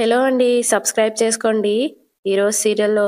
Hello అండి. Subscribe చేసుకోండి. ఈరోజు సీరియల్‌లో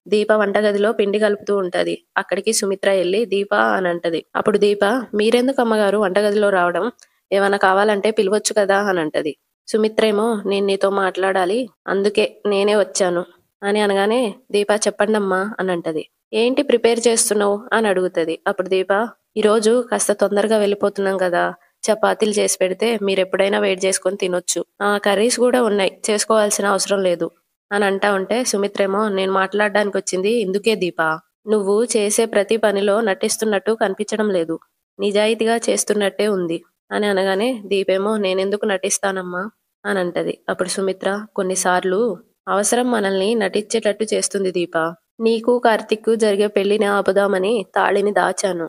దీప వంటగదిలో పిండి కలుపుతూ ఉంటది. అక్కడికి సుమిత్ర ఎళ్లి దీప అనంటది. అప్పుడు దీప మీరెందుకు అమ్మగారు వంటగదిలో రావడం? ఏమన్నా కావాలంటే పిలవచ్చు కదా అనంటది. సుమిత్రేమో నేను నీతో మాట్లాడాలి. అందుకే నేనే వచ్చాను అని అనగానే దీప చెప్పండమ్మా అనంటది. ఏంటి ప్రిపేర్ చేస్తున్నావు అని అడుగుతది. అప్పుడు దీప ఈరోజు కాస్త తొందరగా వెళ్ళిపోతున్నాం కదా! చపాతీలు చేసి పెడితే మీరెప్పుడైనా వేడి చేసుకొని తినొచ్చు. కర్రీస్ గూడా ఉన్నాయి. చేసుకోవాల్సిన అవసరం లేదు అని అంటా ఉంటే సుమిత్రేమో నేను మాట్లాడడానికొచ్చింది ఇందుకే దీపా. నువ్వు చేసే ప్రతి పనిలో నటిస్తున్నట్టు కనిపించడం లేదు. నిజాయితీగా చేస్తున్నట్టే ఉంది అని అనగానే దీపేమో నేనెందుకు నటిస్తానమ్మా అనంటది. అప్పుడు సుమిత్ర కొన్నిసార్లు అవసరం మనల్ని నటించేటట్టు చేస్తుంది దీపా. నీకు కార్తీక్‌కు జరిగే పెళ్లిని ఆపుదామని తాళిని దాచాను.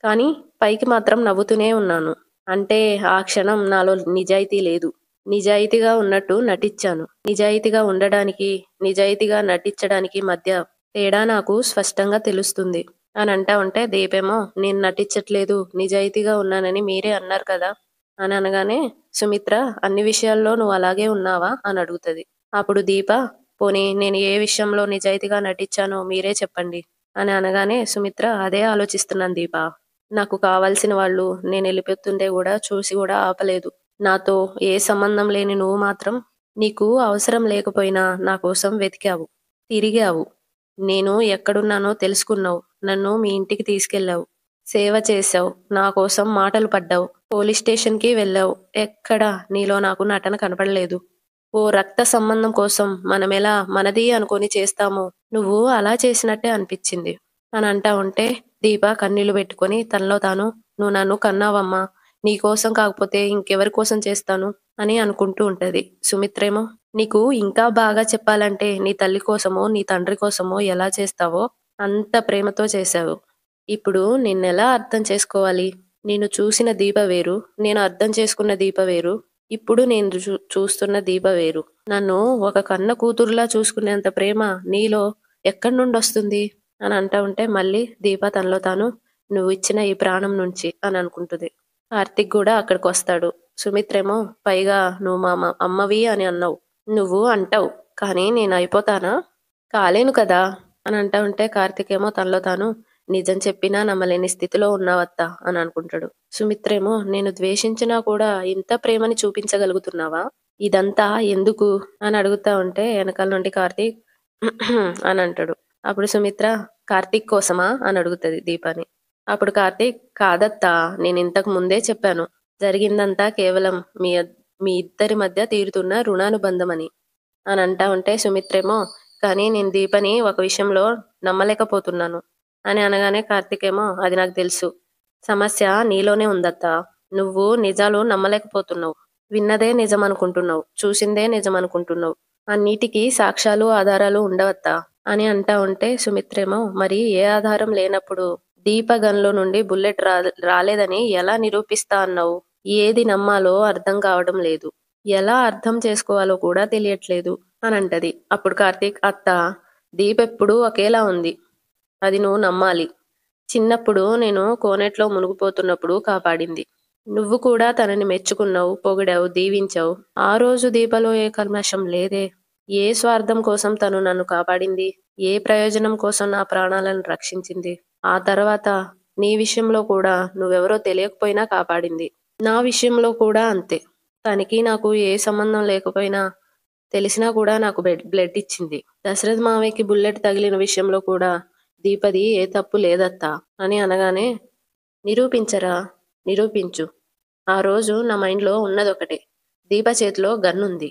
కానీ పైకి మాత్రం నవ్వుతూనే ఉన్నాను. అంటే ఆ క్షణం నాలో నిజాయితీ లేదు. నిజాయితీగా ఉన్నట్టు నటిచ్చాను. నిజాయితీగా ఉండడానికి, నిజాయితీగా నటిచ్చడానికి మధ్య తేడా నాకు స్పష్టంగా తెలుస్తుంది అని అంటా ఉంటే దీపేమో నేను నటిచ్చట్లేదు, నిజాయితీగా ఉన్నానని మీరే అన్నారు కదా అని అనగానే సుమిత్ర అన్ని విషయాల్లో నువ్వు అలాగే ఉన్నావా అని అడుగుతది. అప్పుడు దీప పోనీ నేను ఏ విషయంలో నిజాయితీగా నటిచ్చానో మీరే చెప్పండి అని అనగానే సుమిత్ర అదే ఆలోచిస్తున్నాను దీప. నాకు కావాల్సిన వాళ్ళు నేనెళ్ళిపోతుంటే గూడా చూసి గూడా ఆపలేదు. నాతో ఏ సంబంధం లేని నువ్వు మాత్రం నీకు అవసరం లేకపోయినా నా కోసం వెతికావు. తిరిగావు. నేను ఎక్కడున్నానో తెలుసుకున్నావు. నన్ను మీ ఇంటికి తీసుకెళ్ళావు. సేవ చేశావు. నా కోసం మాటలు పడ్డావు. పోలీస్ స్టేషన్‌కి వెళ్ళావు. ఎక్కడా నీలో నాకు నటన కనపడలేదు. ఓ రక్త సంబంధం కోసం మనమెలా మనది అనుకొని చేస్తామో నువ్వు అలా చేసినట్టే అనిపిచ్చింది అని అంటా ఉంటే దీప కన్నీళ్లు పెట్టుకొని తనలో తాను నువ్వు నన్ను కన్నావమ్మా. నీకోసం కాకపోతే ఇంకెవరి కోసం చేస్తాను అని అనుకుంటూ ఉంటది. సుమిత్రేమో నీకు ఇంకా బాగా చెప్పాలంటే నీ తల్లి కోసమో, నీ తండ్రి కోసమో ఎలా చేస్తావో అంత ప్రేమతో చేశావు. ఇప్పుడు నిన్నెలా అర్థం చేసుకోవాలి? నిన్ను చూసిన దీప వేరు. నేను అర్థం చేసుకున్న దీప వేరు. ఇప్పుడు నేను చూస్తున్న దీప వేరు. నన్ను ఒక కన్న కూతురులా చూసుకునేంత ప్రేమ నీలో ఎక్కడి నుండొస్తుంది? అని అంటా ఉంటే మళ్ళీ దీప తనలో తాను నువ్విచ్చిన ఈ ప్రాణం నుంచి అని అనుకుంటుంది. కార్తీక్ గూడా అక్కడికొస్తాడు. సుమిత్రేమో పైగా నువ్వు మా అమ్మవి అని అన్నావు. నువ్వు అంటావు. కానీ నేనయిపోతానా? కాలేను కదా! అని అంటా ఉంటే కార్తీక్ ఏమో తనలో తాను నిజం చెప్పినా నమ్మలేని స్థితిలో ఉన్నావత్తా అని అనుకుంటాడు. సుమిత్రేమో నేను ద్వేషించినా కూడా ఇంత ప్రేమని చూపించగలుగుతున్నావా? ఇదంతా ఎందుకు? అని అడుగుతా ఉంటే ఎనకాల నుండి కార్తీక్ అని అంటాడు. అప్పుడు సుమిత్ర కార్తీక్ కోసమా? అని అడుగుతది దీపాని. అప్పుడు కార్తీక్ కాదత్తా నేనింతకు ముందే చెప్పాను. జరిగిందంతా కేవలం మీ ఇద్దరి మధ్య తీరుతున్న రుణానుబంధమని. అని అంటా ఉంటే సుమిత్రేమో కానీ నేను దీపని ఒక విషయంలో నమ్మలేకపోతున్నాను అని అనగానే కార్తీకేమో అది నాకు తెలుసు. సమస్య నీలోనే ఉందత్తా. నువ్వు నిజాలు నమ్మలేకపోతున్నావు. విన్నదే నిజం అనుకుంటున్నావు. చూసిందే నిజం అనుకుంటున్నావు. అన్నిటికీ సాక్ష్యాలు, ఆధారాలు ఉండవత్తా అని అంటా ఉంటే సుమిత్రేమో మరి ఏ ఆధారం లేనప్పుడు దీప గన్‌లో నుండి బుల్లెట్ రాలేదని ఎలా నిరూపిస్తా అన్నావు? ఏది నమ్మాలో అర్థం కావడం లేదు. ఎలా అర్థం చేసుకోవాలో కూడా తెలియట్లేదు అనంటది. అప్పుడు కార్తీక్ అత్త దీపెప్పుడూ ఒకేలా ఉంది. అది నువ్వు నమ్మాలి. చిన్నప్పుడు నేను కోనేట్లో మునిగిపోతున్నప్పుడు కాపాడింది. నువ్వు కూడా తనని మెచ్చుకున్నావు, పొగిడావు, దీవించావు. ఆ రోజు దీపలో ఏ కల్మషం లేదే. ఏ స్వార్థం కోసం తను నన్ను కాపాడింది? ఏ ప్రయోజనం కోసం నా ప్రాణాలను రక్షించింది? ఆ తర్వాత నీ విషయంలో కూడా నువ్వెవరో తెలియకపోయినా కాపాడింది. నా విషయంలో కూడా అంతే. తనకి నాకు ఏ సంబంధం లేకపోయినా తెలిసినా కూడా నాకు బ్లడ్ ఇచ్చింది. దశరథ్ మావయ్యకి బుల్లెట్ తగిలిన విషయంలో కూడా దీపది ఏ తప్పు లేదత్తా అని అనగానే నిరూపించరా? నిరూపించు. ఆ రోజు నా మైండ్‌లో ఉన్నదొకటే. దీప చేతిలో గన్నుంది.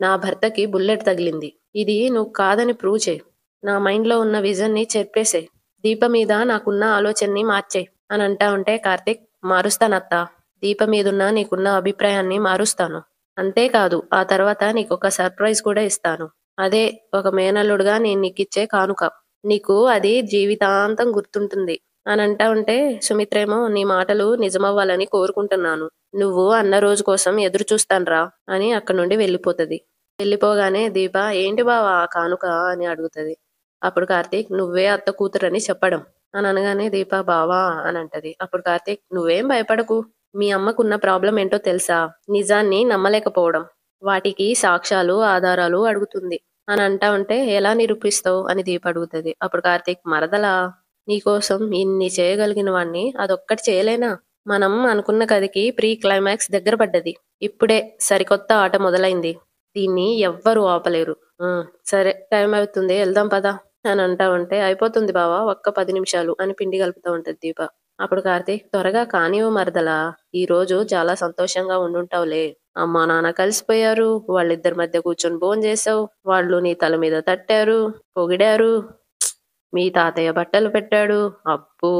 నా భర్తకి బుల్లెట్ తగిలింది. ఇది నువ్వు కాదని ప్రూవ్ చెయి. నా మైండ్‌లో ఉన్న విజన్‌ని చెరిపేసేయ్. దీప మీద నాకున్న ఆలోచనని మార్చేయ్ అని అంటా ఉంటే కార్తీక్ మారుస్తానత్తా. దీప మీదున్న నీకున్న అభిప్రాయాన్ని మారుస్తాను. అంతేకాదు ఆ తర్వాత నీకొక సర్ప్రైజ్ కూడా ఇస్తాను. అదే ఒక మేనల్లుడుగా నేను నీకిచ్చే కానుక. నీకు అది జీవితాంతం గుర్తుంటుంది అని అంటా ఉంటే సుమిత్రేమో నీ మాటలు నిజమవ్వాలని కోరుకుంటున్నాను. నువ్వు అన్న రోజు కోసం ఎదురు చూస్తాన్రా అని అక్కడి నుండి వెళ్ళిపోతది. వెళ్ళిపోగానే దీప ఏంటి బావా ఆ కానుక అని అడుగుతది. అప్పుడు కార్తీక్ నువ్వే అత్త కూతురని చెప్పడం అని అనగానే దీప బావా అని అంటది. అప్పుడు కార్తీక్ నువ్వేం భయపడకు. మీ అమ్మకున్న ప్రాబ్లం ఏంటో తెలుసా? నిజాన్ని నమ్మలేకపోవడం. వాటికి సాక్ష్యాలు, ఆధారాలు అడుగుతుంది. అని అంటా ఉంటే ఎలా నిరూపిస్తావు అని దీప అడుగుతది. అప్పుడు కార్తీక్ మరదలా నీకోసం ఇన్ని చేయగలిగిన వాణ్ణి అదొక్కటి చేయలేనా? మనం అనుకున్న కథకి ప్రీ క్లైమాక్స్ దగ్గర పడ్డది. ఇప్పుడే సరికొత్త ఆట మొదలైంది. దీన్ని ఎవ్వరూ ఆపలేరు. "ఉమ్, సరే టైం అవుతుంది వెళ్దాం పదా" అని అంటా ఉంటే అయిపోతుంది బావా ఒక్క 10 నిమిషాలు అని పిండి కలుపుతూ ఉంటది దీప. అప్పుడు కార్తీక్ త్వరగా కానివ్వు మరదలా ఈ రోజు చాలా సంతోషంగా ఉండుంటావులే. అమ్మా నాన్న కలిసిపోయారు. వాళ్ళిద్దరి మధ్య కూర్చొని భోంచేసావు. వాళ్ళు నీ తల మీద తట్టారు, పొగిడారు. మీ తాతయ్య బట్టలు పెట్టాడు. అబ్బో!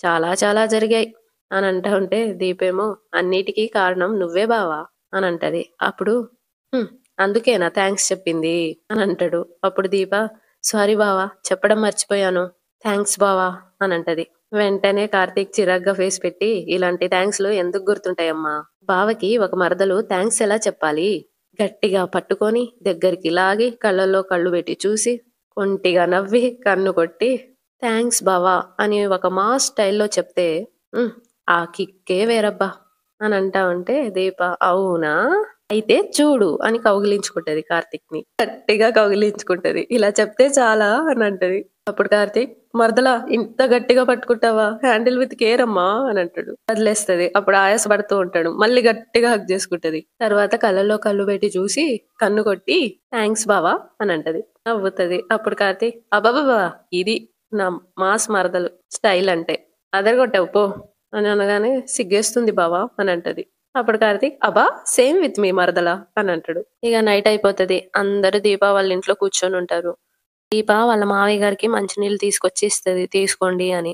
చాలా చాలా జరిగాయి అని అంటా ఉంటే దీపేమో అన్నిటికీ కారణం నువ్వే బావా అని అంటది. అప్పుడు "హ్మ్, అందుకేనా థ్యాంక్స్ చెప్పింది" అని అంటాడు. అప్పుడు దీప సారీ బావా చెప్పడం మర్చిపోయాను. థ్యాంక్స్ బావా అని అంటది. వెంటనే కార్తీక్ చిరాగ్గా ఫేస్ పెట్టి ఇలాంటి థ్యాంక్స్లు ఎందుకు గుర్తుంటాయమ్మా? బావకి ఒక మరదలు థ్యాంక్స్ ఎలా చెప్పాలి? గట్టిగా పట్టుకొని దగ్గరికి లాగి కళ్ళల్లో కళ్ళు పెట్టి చూసి ఒంటిగా నవ్వి కన్ను కొట్టి థ్యాంక్స్ బావా అని ఒక మాస్ స్టైల్లో చెప్తే "ఉమ్, ఆ కిక్కే వేరబ్బా" అని అంటా ఉంటే దీప అవునా అయితే చూడు అని కౌగిలించుకుంటది కార్తీక్ ని. గట్టిగా కౌగిలించుకుంటది. ఇలా చెప్తే చాలా అని అంటది. అప్పుడు కార్తీక్ మరదలా ఇంత గట్టిగా పట్టుకుంటావా హ్యాండిల్ విత్ కేర్ అమ్మా అని అంటాడు. వదిలేస్తది. అప్పుడు ఆయాస పడుతూ ఉంటాడు. మళ్ళీ గట్టిగా హగ్ చేసుకుంటది. తర్వాత కళ్ళలో కళ్ళు పెట్టి చూసి కన్ను కొట్టి థ్యాంక్స్ బావా అని అంటది. నవ్వుతది. అప్పుడు కార్తీక్ అబాబాబా ఇది నా మాస్ మరదలు స్టైల్ అంటే అదరగొట్టావు పో అని అనగానే సిగ్గేస్తుంది బావా అని అంటది. అప్పుడు కార్తీక్ అబ్బా సేమ్ విత్ మీ మరదలా అని అంటాడు. ఇక నైట్ అయిపోతది. అందరూ దీప వాళ్ళ ఇంట్లో కూర్చొని ఉంటారు. దీప వాళ్ళ మావయ్య గారికి మంచినీళ్ళు తీసుకొచ్చి ఇస్తది తీసుకోండి అని.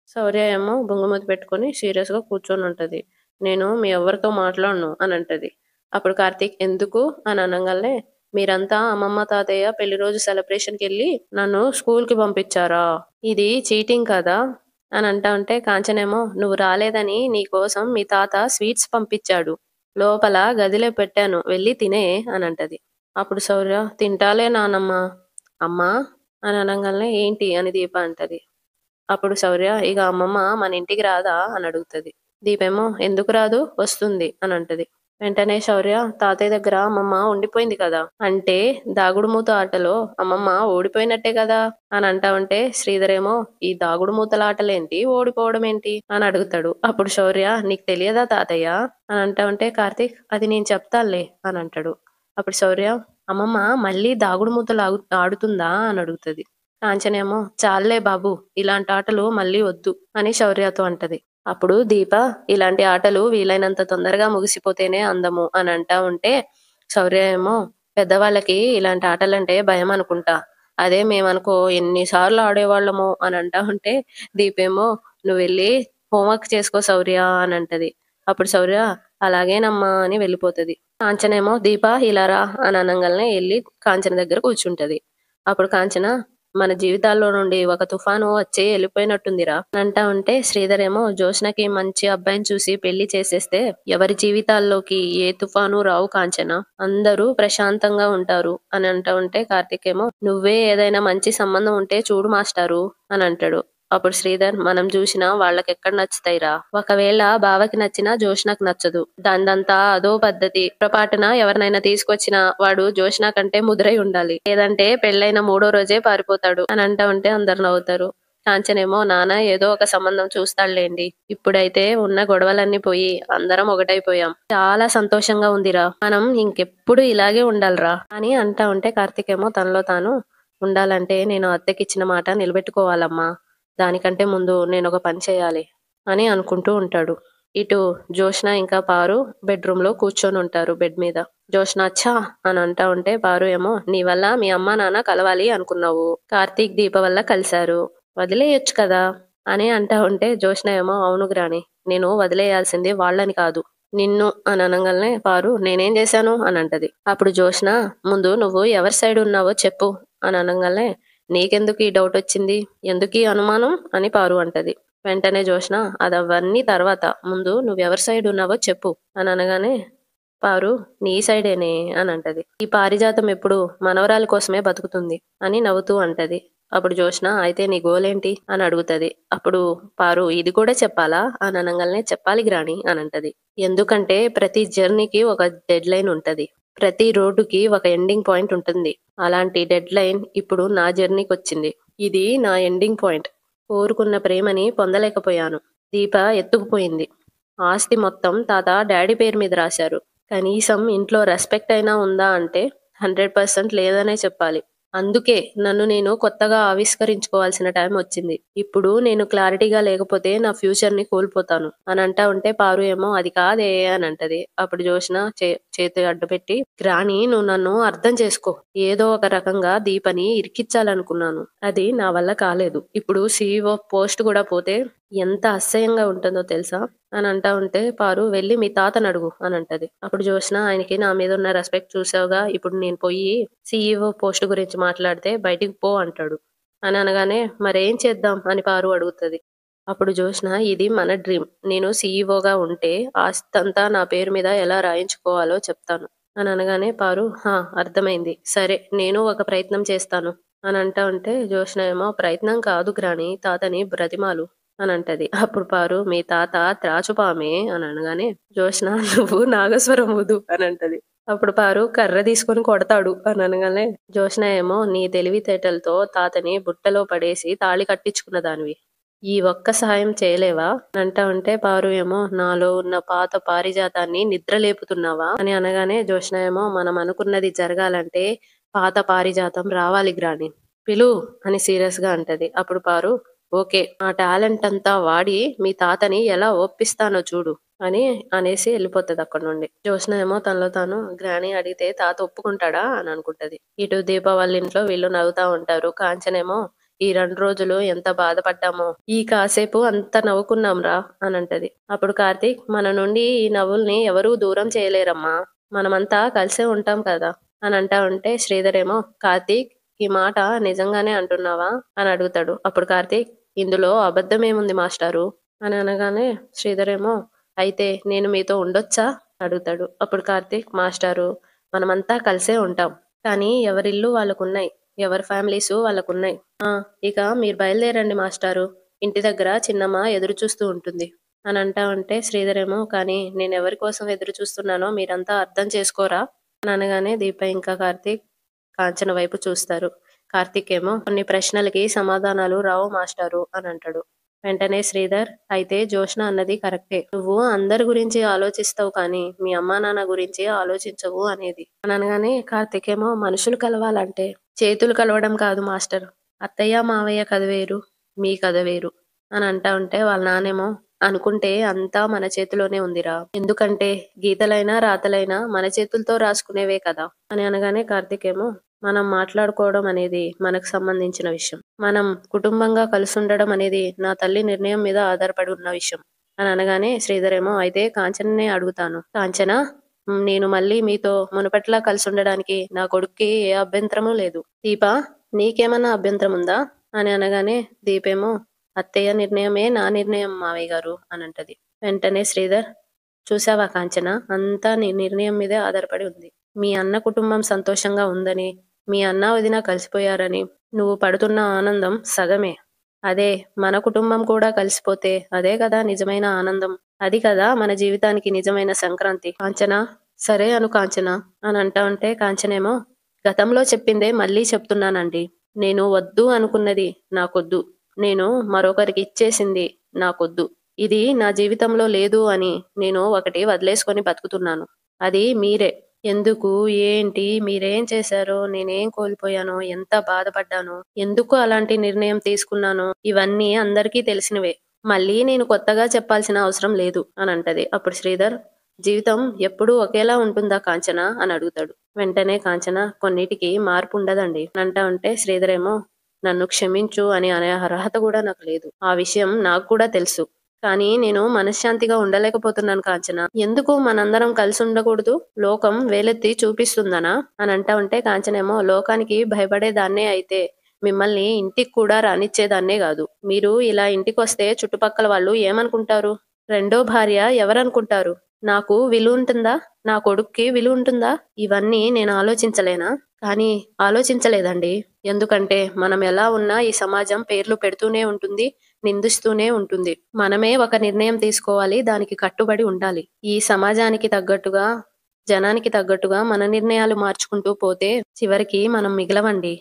శౌర్య ఏమో బొంగుమూతి పెట్టుకొని సీరియస్ గా కూర్చొని ఉంటది. నేను మీ ఎవరితో మాట్లాడను అని అంటది. అప్పుడు కార్తీక్ ఎందుకు అని అనగానే మీరంతా అమ్మమ్మ తాతయ్య పెళ్లి రోజు సెలబ్రేషన్ కి వెళ్ళి నన్ను స్కూల్ కి పంపించారా? ఇది చీటింగ్ కదా అని అంటా ఉంటే కాంచనేమో నువ్వు రాలేదని నీకోసం మీ తాత స్వీట్స్ పంపించాడు. లోపల గదిలో పెట్టాను వెళ్ళి తినే అని అంటది. అప్పుడు శౌర్య తింటాలే నానమ్మ. అమ్మా అని అనగానే ఏంటి అని దీప అంటది. అప్పుడు శౌర్య ఇక అమ్మమ్మ మన ఇంటికి రాదా అని అడుగుతది. దీపేమో ఎందుకు రాదు వస్తుంది అని అంటది. వెంటనే శౌర్య తాతయ్య దగ్గర అమ్మమ్మ ఉండిపోయింది కదా అంటే దాగుడు మూత ఆటలో అమ్మమ్మ ఓడిపోయినట్టే కదా అని అంటా ఉంటే శ్రీధర్ ఏమో ఈ దాగుడు మూతల ఆటలేంటి ఓడిపోవడం ఏంటి అని అడుగుతాడు. అప్పుడు శౌర్య నీకు తెలియదా తాతయ్య అని అంటా ఉంటే కార్తీక్ అది నేను చెప్తానులే అని అంటాడు. అప్పుడు శౌర్య అమ్మమ్మ మళ్ళీ దాగుడు మూతలు ఆడుతుందా అని అడుగుతది. కాంచనేమో చాలే బాబు ఇలాంటి ఆటలు మళ్ళీ వద్దు అని శౌర్యతో అంటది. అప్పుడు దీప ఇలాంటి ఆటలు వీలైనంత తొందరగా ముగిసిపోతేనే అందము అని అంటా ఉంటే శౌర్య ఏమో పెద్దవాళ్ళకి ఇలాంటి ఆటలంటే భయం అనుకుంటా. అదే మేమనుకో ఎన్నిసార్లు ఆడేవాళ్ళమో అని అంటా ఉంటే దీపేమో నువ్వు వెళ్ళి హోంవర్క్ చేసుకో శౌర్య అని అంటది. అప్పుడు శౌర్య అలాగేనమ్మా అని వెళ్ళిపోతది. కాంచనేమో దీప ఇలా రా అని అనగానే వెళ్ళి కాంచన దగ్గర కూర్చుంటది. అప్పుడు కాంచన మన జీవితాల్లో నుండి ఒక తుఫాను వచ్చి వెళ్ళిపోయినట్టుందిరా అని అంటా ఉంటే శ్రీధర్ ఏమో జోష్నకి మంచి అబ్బాయిని చూసి పెళ్లి చేసేస్తే ఎవరి జీవితాల్లోకి ఏ తుఫాను రావు కాంచన అందరూ ప్రశాంతంగా ఉంటారు అని అంటా ఉంటే కార్తీక్ ఏమో నువ్వే ఏదైనా మంచి సంబంధం ఉంటే చూడు మాస్టారు అని అంటాడు. అప్పుడు శ్రీధర్ మనం చూసినా వాళ్ళకెక్కడ నచ్చుతాయిరా ఒకవేళ బావకి నచ్చినా జోష్నకు నచ్చదు దాందంతా అదో పద్ధతి పొరపాటున ఎవరినైనా తీసుకొచ్చినా వాడు జోష్న కంటే ముదురై ఉండాలి లేదంటే పెళ్ళైన 3వ రోజే పారిపోతాడు అని అంటా ఉంటే అందరు నవ్వుతారు. కాంచనేమో నాన్న ఏదో ఒక సంబంధం చూస్తాడులేండి ఇప్పుడైతే ఉన్న గొడవలన్నీ పోయి అందరం ఒకటైపోయాం చాలా సంతోషంగా ఉందిరా మనం ఇంకెప్పుడు ఇలాగే ఉండాలిరా అని అంటా ఉంటే కార్తీక్ ఏమో తనలో తాను ఉండాలంటే నేను అత్తెకిచ్చిన మాట నిలబెట్టుకోవాలమ్మా దానికంటే ముందు నేను ఒక పని చేయాలి అని అనుకుంటూ ఉంటాడు. ఇటు జోష్న ఇంకా పారు బెడ్రూమ్ లో కూర్చొని ఉంటారు బెడ్ మీద. జోష్న అచ్చా అని అంటా ఉంటే పారు ఏమో నీ వల్ల మీ అమ్మ నాన్న కలవాలి అనుకున్నావు కార్తీక్ దీప వల్ల కలిశారు వదిలేయొచ్చు కదా అని అంటా ఉంటే జోష్న ఏమో అవును గ్రాని నేను వదిలేయాల్సింది వాళ్ళని కాదు నిన్ను అని అనగానే పారు నేనేం చేశాను అని అంటది. అప్పుడు జోష్న ముందు నువ్వు ఎవరి సైడ్ ఉన్నావో చెప్పు అని అనగానే నీకెందుకు ఈ డౌట్ వచ్చింది ఎందుకు ఈ అనుమానం అని పారు అంటది. వెంటనే జోష్న అదవన్నీ తర్వాత ముందు నువ్వెవరి సైడ్ ఉన్నావో చెప్పు అని అనగానే పారు నీ సైడేనే అని అంటది. ఈ పారిజాతం ఎప్పుడు మనవరాలి కోసమే బతుకుతుంది అని నవ్వుతూ అంటది. అప్పుడు జోష్న అయితే నీ గోలేంటి అని అడుగుతది. అప్పుడు పారు ఇది కూడా చెప్పాలా అని అనగానే చెప్పాలి గ్రాని అని అంటది. ఎందుకంటే ప్రతి జర్నీకి ఒక డెడ్ లైన్ ఉంటది ప్రతి రోడ్డుకి ఒక ఎండింగ్ పాయింట్ ఉంటుంది. అలాంటి డెడ్ లైన్ ఇప్పుడు నా జర్నీకొచ్చింది. ఇది నా ఎండింగ్ పాయింట్. కోరుకున్న ప్రేమని పొందలేకపోయాను. దీప ఎత్తుకుపోయింది. ఆస్తి మొత్తం తాత డాడీ పేరు మీద రాశారు. కనీసం ఇంట్లో రెస్పెక్ట్ అయినా ఉందా అంటే 100% లేదనే చెప్పాలి. అందుకే నన్ను నేను కొత్తగా ఆవిష్కరించుకోవాల్సిన టైం వచ్చింది. ఇప్పుడు నేను క్లారిటీగా లేకపోతే నా ఫ్యూచర్ ని కోల్పోతాను అని అంటా ఉంటే పారు ఏమో అది కాదే అని అంటది. అప్పుడు జోష్న చేతి అడ్డుపెట్టి, గ్రాని నువ్వు నన్ను అర్థం చేసుకో. ఏదో ఒక రకంగా దీపని ఇరికిచ్చాలనుకున్నాను. అది నా వల్ల కాలేదు. ఇప్పుడు CEO పోస్ట్ కూడా పోతే ఎంత అసహ్యంగా ఉంటుందో తెలుసా అని అంటా ఉంటే పారు వెళ్ళి మీ తాతను అడుగు అని అంటది. అప్పుడు జోష్న ఆయనకి నా మీద ఉన్న రెస్పెక్ట్ చూసావుగా, ఇప్పుడు నేను పోయి CEO పోస్ట్ గురించి మాట్లాడితే బయటికి పో అంటాడు అని అనగానే మరేం చేద్దాం అని పారు అడుగుతుంది. అప్పుడు జోష్న ఇది మన డ్రీమ్. నేను సీఈఓగా ఉంటే ఆస్తంతా నా పేరు మీద ఎలా రాయించుకోవాలో చెప్తాను అని అనగానే పారు అర్థమైంది, సరే నేను ఒక ప్రయత్నం చేస్తాను అని అంటా ఉంటే జోష్న ఏమో ప్రయత్నం కాదు గ్రాని, తాతని బ్రతిమాలు అని అంటది. అప్పుడు పారు మీ తాత త్రాచుపామే అని అనగానే జోష్న నువ్వు నాగస్వరం ఊదు అని అంటది. అప్పుడు పారు కర్ర తీసుకొని కొడతాడు అని అనగానే జోష్న ఏమో నీ తెలివితేటలతో తాతని బుట్టలో పడేసి తాళి కట్టించుకున్న దానివి, ఈ ఒక్క సహాయం చేయలేవా అని అంటా ఉంటే పారు ఏమో నాలో ఉన్న పాత పారిజాతాన్ని నిద్ర లేపుతున్నావా అని అనగానే జోష్న ఏమో మనం అనుకున్నది జరగాలంటే పాత పారిజాతం రావాలి గ్రాని, పిలు అని సీరియస్ గా అంటది. అప్పుడు పారు ఓకే, ఆ టాలెంట్ అంతా వాడి మీ తాతని ఎలా ఒప్పిస్తానో చూడు అని అనేసి వెళ్ళిపోతుంది అక్కడ నుండి. జోష్న ఏమో తనలో తాను గ్రాని అడిగితే తాత ఒప్పుకుంటాడా అని అనుకుంటది. ఇటు దీపావళి ఇంట్లో వీళ్ళు నవ్వుతా ఉంటారు. కాంచనేమో ఈ 2 రోజులు ఎంత బాధపడ్డామో, ఈ కాసేపు అంత నవ్వుకున్నాం రా అని అంటది. అప్పుడు కార్తీక్ మన నుండి ఈ నవ్వుల్ని ఎవరూ దూరం చేయలేరమ్మా, మనమంతా కలిసే ఉంటాం కదా అని అంటా ఉంటే శ్రీధర్ ఏమో కార్తీక్ ఈ మాట నిజంగానే అంటున్నావా అని అడుగుతాడు. అప్పుడు కార్తీక్ ఇందులో అబద్ధం ఏముంది మాస్టారు అని అనగానే శ్రీధర్ ఏమో అయితే నేను మీతో ఉండొచ్చా అడుగుతాడు. అప్పుడు కార్తీక్ మాస్టారు మనమంతా కలిసే ఉంటాం, కానీ ఎవరిల్లు వాళ్ళకున్నాయి, ఎవరి ఫ్యామిలీస్ వాళ్ళకున్నాయి. ఇక మీరు బయలుదేరండి మాస్టారు, ఇంటి దగ్గర చిన్నమ్మ ఎదురు చూస్తూ ఉంటుంది అని అంటా ఉంటే శ్రీధర్ ఏమో కానీ నేను ఎవరి కోసం ఎదురు చూస్తున్నానో మీరంతా అర్థం చేసుకోరా అని అనగానే దీప ఇంకా కార్తీక్ కాంచన వైపు చూస్తారు. కార్తీక్ ఏమో కొన్ని ప్రశ్నలకి సమాధానాలు రావు మాస్టారు అని అంటాడు. వెంటనే శ్రీధర్ అయితే జోష్న అన్నది కరెక్టే, నువ్వు అందరి గురించి ఆలోచిస్తావు కానీ మీ అమ్మా నాన్న గురించి ఆలోచించవు అనేది అని అనగానే కార్తీక్ ఏమో మనుషులు కలవాలంటే చేతులు కలవడం కాదు మాస్టర్, అత్తయ్య మావయ్య కథ వేరు, మీ కథ వేరు అని అంటా ఉంటే వాళ్ళ నానేమో అనుకుంటే అంతా మన చేతిలోనే ఉందిరా, ఎందుకంటే గీతలైనా రాతలైనా మన చేతులతో రాసుకునేవే కదా అని అనగానే కార్తీక్ ఏమో మనం మాట్లాడుకోవడం అనేది మనకు సంబంధించిన విషయం, మనం కుటుంబంగా కలిసి ఉండడం అనేది నా తల్లి నిర్ణయం మీద ఆధారపడి ఉన్న విషయం అని అనగానే శ్రీధర్ ఏమో అయితే కాంచననే అడుగుతాను, కాంచన నేను మళ్ళీ మీతో మునుపట్లా కలిసి ఉండడానికి నా కొడుక్కి ఏ అభ్యంతరమూ లేదు, దీప నీకేమన్నా అభ్యంతరం ఉందా అని అనగానే దీపేమో అత్తయ్య నిర్ణయమే నా నిర్ణయం మావయ్య గారు అని అంటది. వెంటనే శ్రీధర్ చూసావా కాంచన, అంతా నీ నిర్ణయం మీదే ఆధారపడి ఉంది, మీ అన్న కుటుంబం సంతోషంగా ఉందని, మీ అన్న వదిన కలిసిపోయారని నువ్వు పడుతున్న ఆనందం సగమే, అదే మన కుటుంబం కూడా కలిసిపోతే అదే కదా నిజమైన ఆనందం, అది కదా మన జీవితానికి నిజమైన సంక్రాంతి. కాంచన సరే అను కాంచన అని అంటా ఉంటే కాంచనేమో గతంలో చెప్పిందే మళ్ళీ చెప్తున్నానండి, నేను వద్దు అనుకున్నది నాకొద్దు, నేను మరొకరికి ఇచ్చేసింది నాకొద్దు, ఇది నా జీవితంలో లేదు అని నేను ఒకటి వదిలేసుకొని బతుకుతున్నాను, అది మీరే. ఎందుకు ఏంటి మీరేం చేశారో, నేనేం కోల్పోయానో, ఎంత బాధపడ్డానో, ఎందుకు అలాంటి నిర్ణయం తీసుకున్నానో ఇవన్నీ అందరికీ తెలిసినవే, మళ్ళీ నేను కొత్తగా చెప్పాల్సిన అవసరం లేదు అని అంటది. అప్పుడు శ్రీధర్ జీవితం ఎప్పుడూ ఒకేలా ఉంటుందా కాంచన అని అడుగుతాడు. వెంటనే కాంచన కొన్నిటికి మార్పు ఉండదండి అని అంటా ఉంటే శ్రీధర్ ఏమో నన్ను క్షమించు అని అనే అర్హత కూడా నాకు లేదు, ఆ విషయం నాకు కూడా తెలుసు, కానీ నేను మనశ్శాంతిగా ఉండలేకపోతున్నాను కాంచన, ఎందుకు మనందరం కలిసి ఉండకూడదు, లోకం వేలెత్తి చూపిస్తుందనా అని అంటా ఉంటే కాంచనేమో లోకానికి భయపడేదాన్నే అయితే మిమ్మల్ని ఇంటికి కూడా రానిచ్చేదాన్నే కాదు, మీరు ఇలా ఇంటికొస్తే చుట్టుపక్కల వాళ్ళు ఏమనుకుంటారు, రెండో భార్య ఎవరనుకుంటారు, నాకు విలువ ఉంటుందా, నా కొడుక్కి విలువ ఉంటుందా, ఇవన్నీ నేను ఆలోచించలేనా, కానీ ఆలోచించలేదండి, ఎందుకంటే మనం ఎలా ఉన్నా ఈ సమాజం పేర్లు పెడుతూనే ఉంటుంది, నిందిస్తూనే ఉంటుంది, మనమే ఒక నిర్ణయం తీసుకోవాలి, దానికి కట్టుబడి ఉండాలి, ఈ సమాజానికి తగ్గట్టుగా జనానికి తగ్గట్టుగా మన నిర్ణయాలు మార్చుకుంటూ పోతే చివరికి మనం మిగలవండి.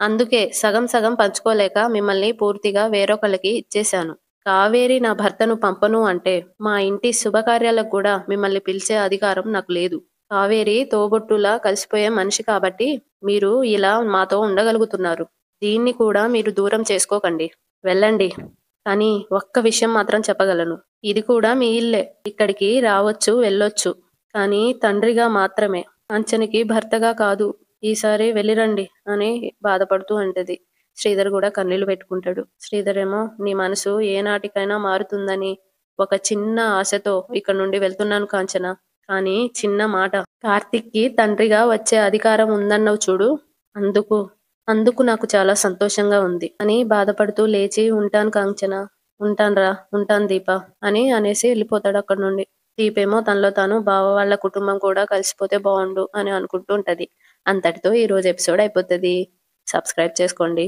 అందుకే సగం సగం పంచుకోలేక మిమ్మల్ని పూర్తిగా వేరొకళ్ళకి ఇచ్చేశాను. కావేరి నా భర్తను పంపను అంటే మా ఇంటి శుభకార్యాలకు కూడా మిమ్మల్ని పిలిచే అధికారం నాకు లేదు. కావేరి తోబుట్టులా కలిసిపోయే మనిషి కాబట్టి మీరు ఇలా మాతో ఉండగలుగుతున్నారు. దీన్ని కూడా మీరు దూరం చేసుకోకండి. వెళ్ళండి. కానీ ఒక్క విషయం మాత్రం చెప్పగలను. ఇది కూడా మీ ఇల్లే. ఇక్కడికి రావచ్చు, వెళ్ళొచ్చు. కానీ తండ్రిగా మాత్రమే. అంచనకి భర్తగా కాదు. ఈసారి వెళ్ళిరండి అని బాధపడుతూ అంటది. శ్రీధర్ కూడా కన్నీళ్లు పెట్టుకుంటాడు. శ్రీధర్ ఏమో నీ మనసు ఏనాటికైనా మారుతుందని ఒక చిన్న ఆశతో ఇక్కడ నుండి వెళ్తున్నాను కాంచన. కానీ చిన్న మాట. కార్తీక్‌కి తండ్రిగా వచ్చే అధికారం ఉందన్నావు చూడు. అందుకు అందుకు నాకు చాలా సంతోషంగా ఉంది అని బాధపడుతూ లేచి ఉంటాను కాంచన. ఉంటానురా, ఉంటాను దీప అని అనేసి వెళ్ళిపోతాడు అక్కడి నుండి. దీపేమో తనలో తాను బావ వాళ్ళ కుటుంబం కూడా కలిసిపోతే బాగుండు అని అనుకుంటూ ఉంటది. అంతటితో ఈ రోజు ఎపిసోడ్ అయిపోతది. సబ్స్క్రైబ్ చేసుకోండి.